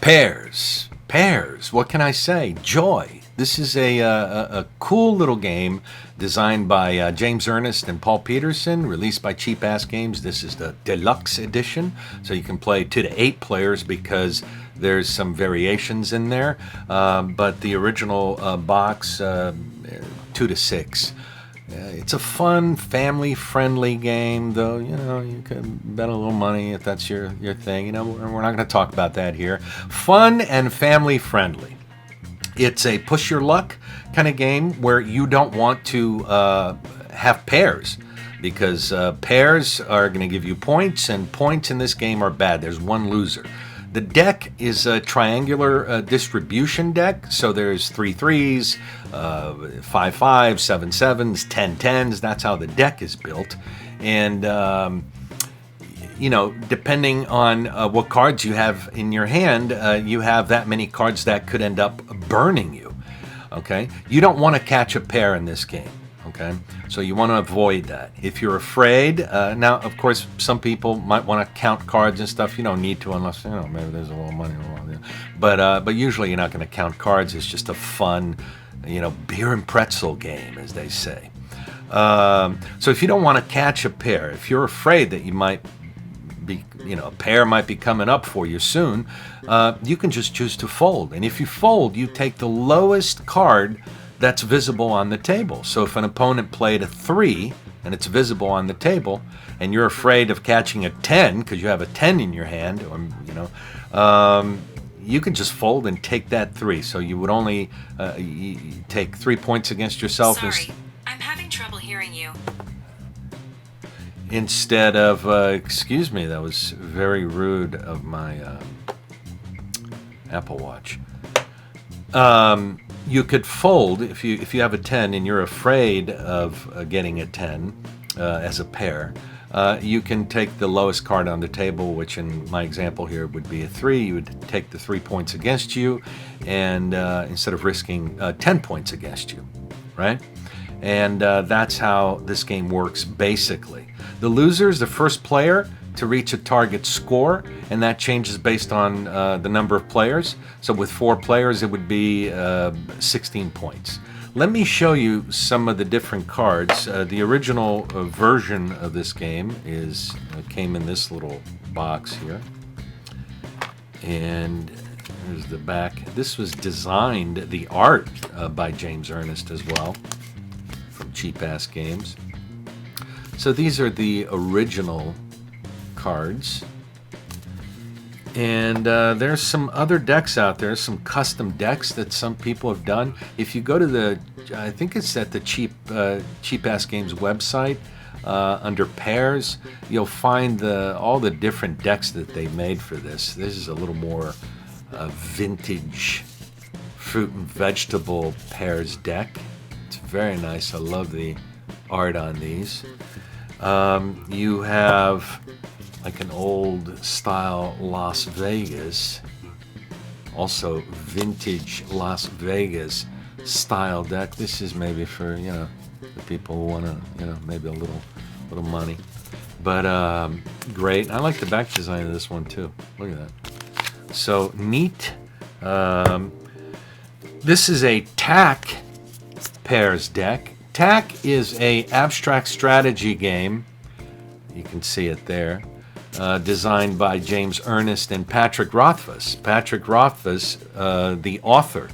Pairs. Pairs. What can I say? Joy. This is a cool little game designed by James Ernest and Paul Peterson, released by Cheapass Games. This is the deluxe edition, so you can play 2 to 8 players because there's some variations in there. But the original box, 2 to 6. It's a fun, family-friendly game, though, you know, you can bet a little money if that's your thing. You know, we're not going to talk about that here. Fun and family-friendly. It's a push-your-luck kind of game where you don't want to have pairs, because pairs are going to give you points, and points in this game are bad. There's one loser. The deck is a triangular distribution deck, so there's 3 3s, 5 5s, 7 7s, 10 10s. That's how the deck is built. And, you know, depending on what cards you have in your hand, you have that many cards that could end up burning you. Okay? You don't want to catch a pair in this game. Okay, so you want to avoid that. If you're afraid, now of course some people might want to count cards and stuff. You don't need to unless, you know, maybe there's a little money involved. But usually you're not going to count cards. It's just a fun, you know, beer and pretzel game, as they say. So if you don't want to catch a pair, if you're afraid that you might be, you know, a pair might be coming up for you soon, you can just choose to fold. And if you fold, you take the lowest card that's visible on the table. So if an opponent played a 3 and it's visible on the table, and you're afraid of catching a 10 because you have a 10 in your hand, or, you know, you can just fold and take that 3. So you would only you take 3 points against yourself. Sorry, I'm having trouble hearing you. Instead of, excuse me, that was very rude of my Apple Watch. You could fold if you have a 10 and you're afraid of getting a 10 as a pair. You can take the lowest card on the table, which in my example here would be a 3. You would take the 3 points against you, and instead of risking 10 points against you, right? And that's how this game works basically. The loser is the first player to reach a target score, and that changes based on the number of players. So with 4 players, it would be 16 points. Let me show you some of the different cards. The original version of this game came in this little box here, and here's the back. This was designed, the art, by James Ernest as well, from Cheapass Games. So these are the original cards, and there's some other decks out there, some custom decks that some people have done. If you go to I think it's at the Cheapass Games website, under pairs, you'll find all the different decks that they made for this. This is a little more vintage fruit and vegetable pairs deck. It's very nice. I love the art on these. You have like an old style Las Vegas, also vintage Las Vegas style deck. This is maybe for, you know, the people who want to, you know, maybe a little money. But great. I like the back design of this one too. Look at that. So neat. This is a TAC pairs deck. TAC is a abstract strategy game. You can see it there. Designed by James Ernest and Patrick Rothfuss. Patrick Rothfuss, the author,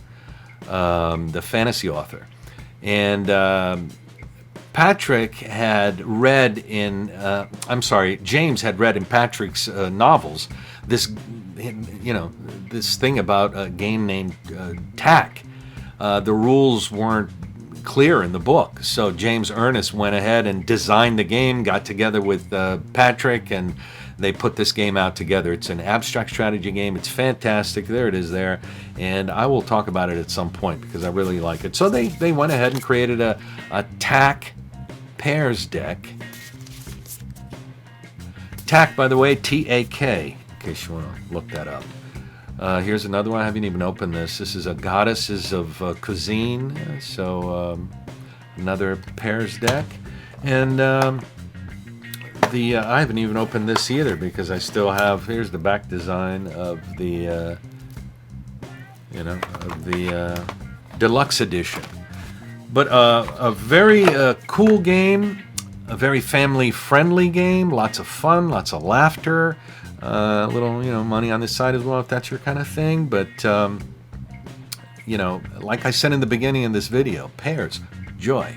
the fantasy author. And Patrick had read in, James had read in Patrick's novels this, you know, this thing about a game named TAC. The rules weren't clear in the book, so James Ernest went ahead and designed the game, got together with Patrick, and they put this game out together. It's an abstract strategy game. It's fantastic. There it is there, and I will talk about it at some point because I really like it. So they went ahead and created a TAC pairs deck. TAC, by the way, T-A-K, in case you want to look that up. Here's another one. I haven't even opened this. This is a Goddesses of Cuisine. So another pairs deck. And I haven't even opened this either because I still have, here's the back design of the you know, of the deluxe edition. But a very cool game, a very family-friendly game. Lots of fun, lots of laughter. A little, money on this side as well if that's your kind of thing. But like I said in the beginning of this video, pairs, joy.